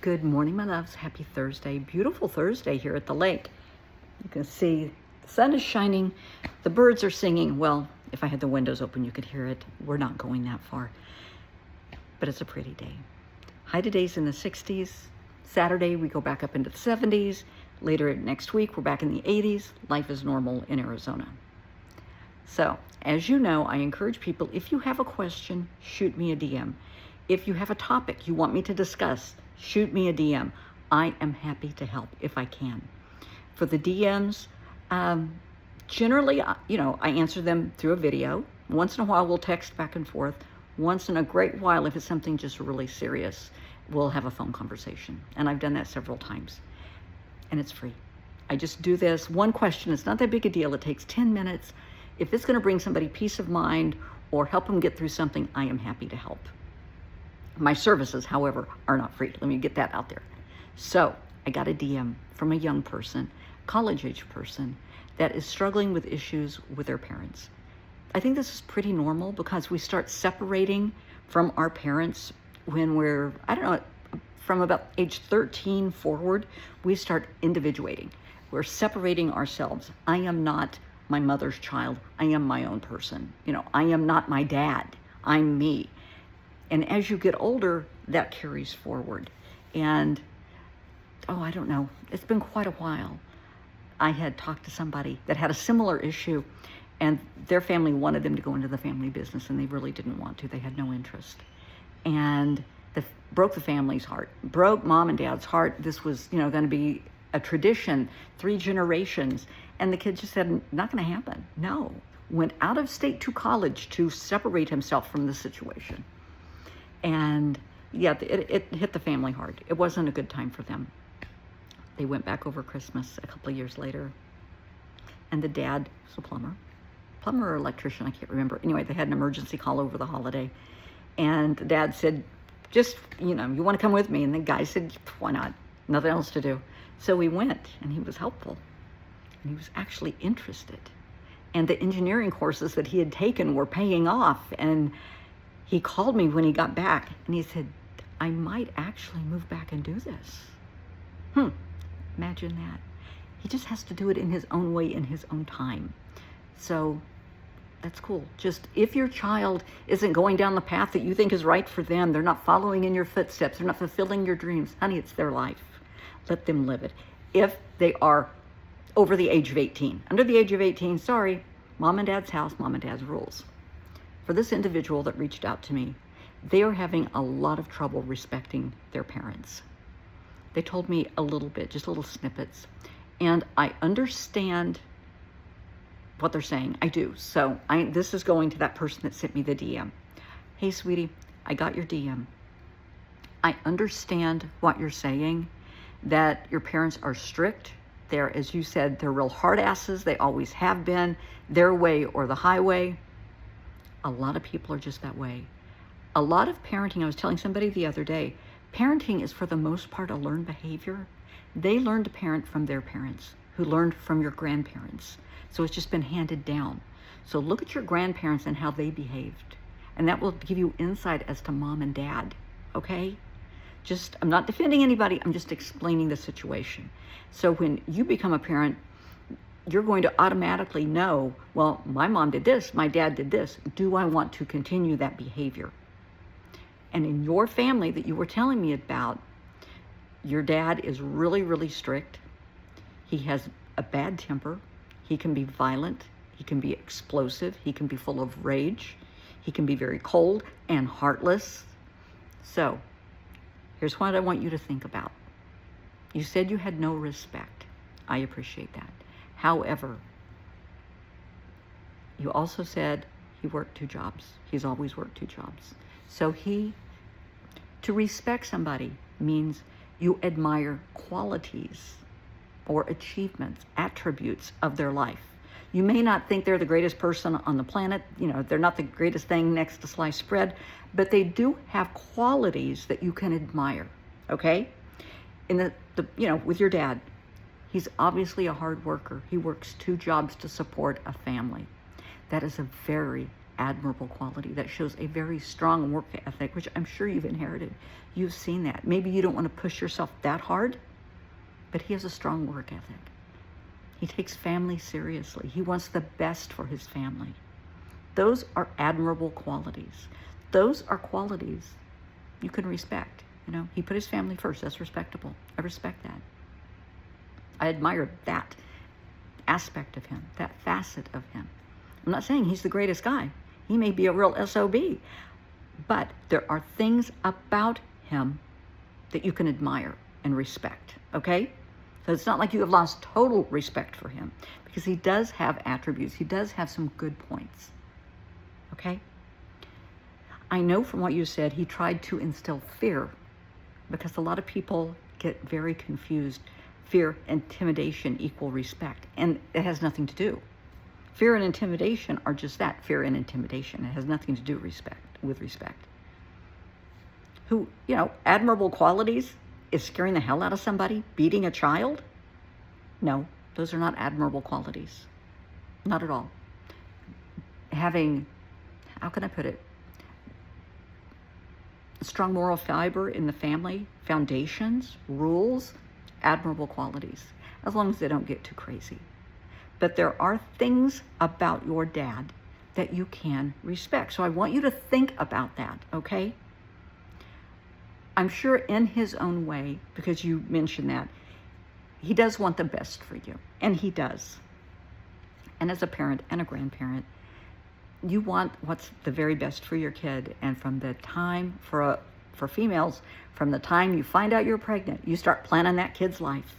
Good morning, my loves. Happy Thursday. Beautiful Thursday here at the lake. You can see the sun is shining. The birds are singing. Well, if I had the windows open, you could hear it. We're not going that far, but it's a pretty day. High today's in the 60s. Saturday, we go back up into the 70s. Later next week, we're back in the 80s. Life is normal in Arizona. So, as you know, I encourage people, if you have a question, shoot me a DM. If you have a topic you want me to discuss, shoot me a DM. I am happy to help if I can. For the DMs, generally, I answer them through a video. Once in a while, we'll text back and forth. Once in a great while, if it's something just really serious, we'll have a phone conversation. And I've done that several times. And it's free. I just do this. One question, it's not that big a deal. It takes 10 minutes. If it's going to bring somebody peace of mind or help them get through something, I am happy to help. My services, however, are not free. Let me get that out there. So I got a DM from a young person, college-age person, that is struggling with issues with their parents. I think this is pretty normal because we start separating from our parents when we're, from about age 13 forward, we start individuating. We're separating ourselves. I am not my mother's child. I am my own person. I am not my dad. I'm me. And as you get older, that carries forward. And, I don't know, it's been quite a while. I had talked to somebody that had a similar issue, and their family wanted them to go into the family business, and they really didn't want to. They had no interest. And broke the family's heart, broke mom and dad's heart. This was, going to be a tradition, 3 generations. And the kid just said, not going to happen. No. Went out of state to college to separate himself from the situation. And yeah, it hit the family hard. It wasn't a good time for them. They went back over Christmas a couple of years later. And the dad was a plumber or electrician, I can't remember. Anyway, they had an emergency call over the holiday. And the dad said, just, you want to come with me? And the guy said, why not? Nothing else to do. So we went, and he was helpful. And he was actually interested. And the engineering courses that he had taken were paying off. And he called me when he got back, and he said, I might actually move back and do this. Imagine that. He just has to do it in his own way, in his own time. So that's cool. Just if your child isn't going down the path that you think is right for them, they're not following in your footsteps, they're not fulfilling your dreams, honey, it's their life. Let them live it. If they are over the age of 18, under the age of 18, sorry, mom and dad's house, mom and dad's rules. For this individual that reached out to me, they are having a lot of trouble respecting their parents. They told me a little bit, just little snippets, and I understand what they're saying. I do. So this is going to that person that sent me the DM. Hey, sweetie, I got your DM. I understand what you're saying, that your parents are strict. They're, as you said, they're real hard asses. They always have been, their way or the highway. A lot of people are just that way. A lot of parenting, I was telling somebody the other day, parenting is for the most part a learned behavior. They learned to parent from their parents, who learned from your grandparents. So it's just been handed down. So look at your grandparents and how they behaved. And that will give you insight as to mom and dad, okay? I'm not defending anybody, I'm just explaining the situation. So when you become a parent, you're going to automatically know, well, my mom did this, my dad did this. Do I want to continue that behavior? And in your family that you were telling me about, your dad is really, really strict. He has a bad temper. He can be violent. He can be explosive. He can be full of rage. He can be very cold and heartless. So here's what I want you to think about. You said you had no respect. I appreciate that. However, you also said he worked 2 jobs. He's always worked 2 jobs. So to respect somebody means you admire qualities or achievements, attributes of their life. You may not think they're the greatest person on the planet. They're not the greatest thing next to sliced bread, but they do have qualities that you can admire, okay? In with your dad, he's obviously a hard worker. He works 2 jobs to support a family. That is a very admirable quality. That shows a very strong work ethic, which I'm sure you've inherited. You've seen that. Maybe you don't want to push yourself that hard, but he has a strong work ethic. He takes family seriously. He wants the best for his family. Those are admirable qualities. Those are qualities you can respect. You know, he put his family first. That's respectable. I respect that. I admire that aspect of him, that facet of him. I'm not saying he's the greatest guy. He may be a real SOB, but there are things about him that you can admire and respect, okay? So it's not like you have lost total respect for him, because he does have attributes. He does have some good points, okay? I know from what you said, he tried to instill fear, because a lot of people get very confused. Fear, intimidation equal respect, and it has nothing to do. Fear and intimidation are just that, fear and intimidation. It has nothing to do with respect. Who, you know, admirable qualities is scaring the hell out of somebody, beating a child? No, those are not admirable qualities. Not at all. Having, how can I put it? Strong moral fiber in the family, foundations, rules, admirable qualities, as long as they don't get too crazy. But there are things about your dad that you can respect. So I want you to think about that, okay? I'm sure in his own way, because you mentioned that, he does want the best for you, and he does. And as a parent and a grandparent, you want what's the very best for your kid. And from the time, for females, from the time you find out you're pregnant, you start planning that kid's life.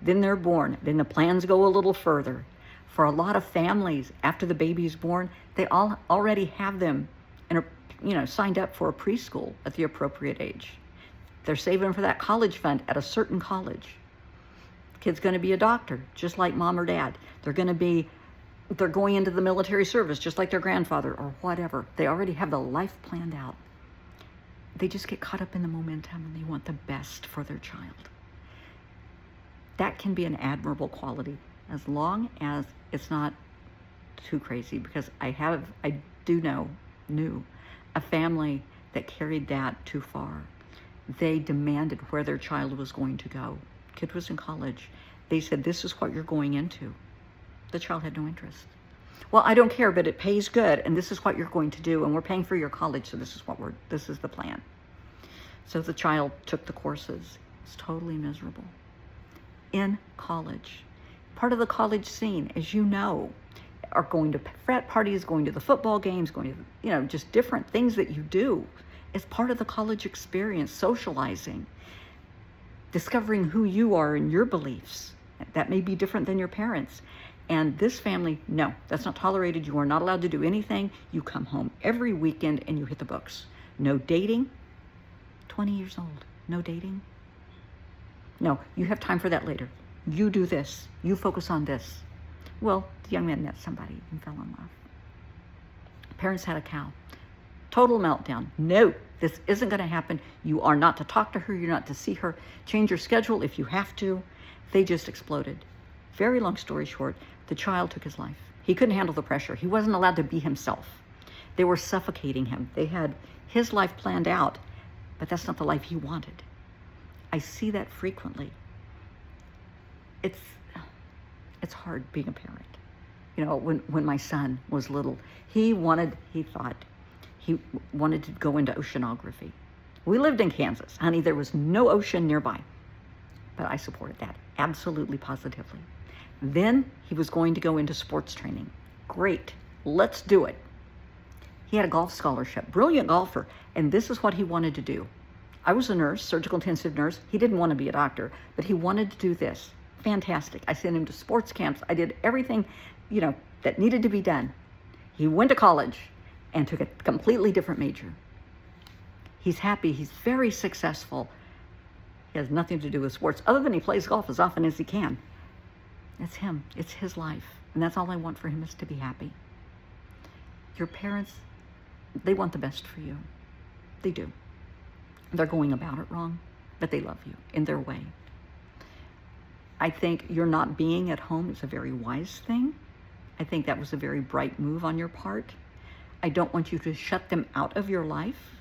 Then they're born. Then the plans go a little further. For a lot of families, after the baby's born, they all already have them signed up for a preschool at the appropriate age. They're saving for that college fund at a certain college. Kid's going to be a doctor, just like mom or dad. They're going into the military service, just like their grandfather or whatever. They already have the life planned out. They just get caught up in the momentum, and they want the best for their child. That can be an admirable quality, as long as it's not too crazy, because I knew a family that carried that too far. They demanded where their child was going to go. Kid was in college. They said, this is what you're going into. The child had no interest. Well, I don't care, but it pays good, and this is what you're going to do, and we're paying for your college, so this is the plan. So the child took the courses. It's totally miserable. In college, part of the college scene, as you know, are going to frat parties, going to the football games, going to, just different things that you do. It's part of the college experience, socializing, discovering who you are and your beliefs. That may be different than your parents. And this family, no, that's not tolerated. You are not allowed to do anything. You come home every weekend and you hit the books. No dating. 20 years old. No dating. No, you have time for that later. You do this. You focus on this. Well, the young man met somebody and fell in love. Parents had a cow. Total meltdown. No, this isn't going to happen. You are not to talk to her. You're not to see her. Change your schedule if you have to. They just exploded. Very long story short, the child took his life. He couldn't handle the pressure. He wasn't allowed to be himself. They were suffocating him. They had his life planned out, but that's not the life he wanted. I see that frequently. It's hard being a parent. When my son was little, he wanted to go into oceanography. We lived in Kansas. Honey, there was no ocean nearby. But I supported that, absolutely, positively. Then he was going to go into sports training. Great, let's do it. He had a golf scholarship, brilliant golfer, and this is what he wanted to do. I was a nurse, surgical intensive nurse. He didn't want to be a doctor, but he wanted to do this. Fantastic. I sent him to sports camps. I did everything, that needed to be done. He went to college and took a completely different major. He's happy. He's very successful. He has nothing to do with sports, other than he plays golf as often as he can. It's him. It's his life. And that's all I want for him, is to be happy. Your parents, they want the best for you. They do. They're going about it wrong, but they love you in their way. I think your not being at home is a very wise thing. I think that was a very bright move on your part. I don't want you to shut them out of your life.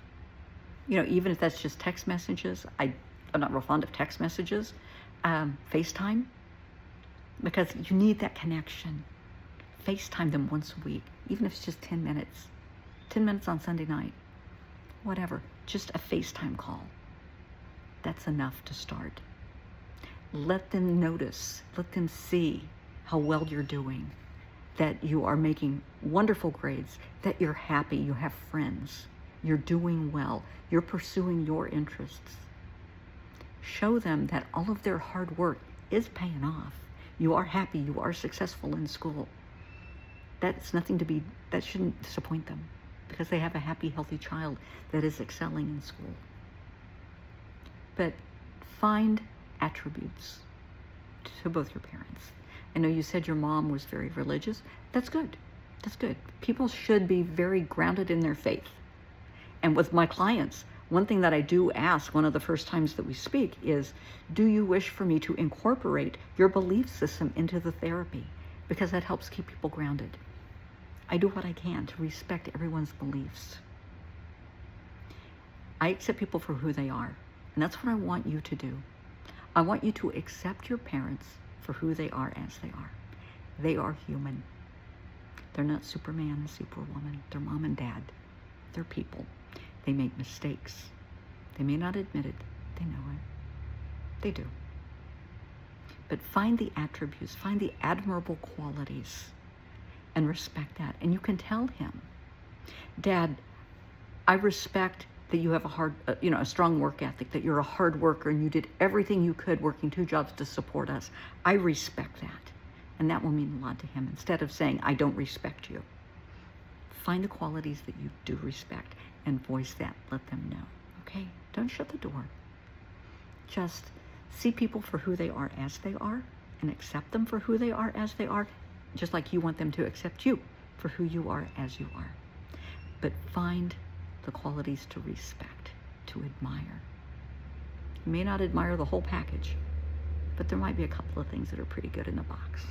Even if that's just text messages. I'm not real fond of text messages. FaceTime, because you need that connection. FaceTime them once a week, even if it's just 10 minutes. 10 minutes on Sunday night. Whatever. Just a FaceTime call. That's enough to start. Let them notice. Let them see how well you're doing. That you are making wonderful grades. That you're happy. You have friends. You're doing well. You're pursuing your interests. Show them that all of their hard work is paying off. You are happy. You are successful in school. That shouldn't disappoint them, because they have a happy, healthy child that is excelling in school. But find attributes to both your parents. I know you said your mom was very religious. That's good. That's good. People should be very grounded in their faith. And with my clients, one thing that I do ask one of the first times that we speak is, do you wish for me to incorporate your belief system into the therapy? Because that helps keep people grounded. I do what I can to respect everyone's beliefs. I accept people for who they are. And that's what I want you to do. I want you to accept your parents for who they are as they are. They are human. They're not Superman and Superwoman. They're mom and dad. They're people. They make mistakes. They may not admit it. They know it. They do. But find the attributes, find the admirable qualities, and respect that. And you can tell him, Dad, I respect that you have a strong work ethic, that you're a hard worker and you did everything you could working 2 jobs to support us. I respect that. And that will mean a lot to him, instead of saying, I don't respect you. Find the qualities that you do respect and voice that. Let them know. Okay? Don't shut the door. Just see people for who they are as they are, and accept them for who they are as they are, just like you want them to accept you for who you are as you are. But find the qualities to respect, to admire. You may not admire the whole package, but there might be a couple of things that are pretty good in the box.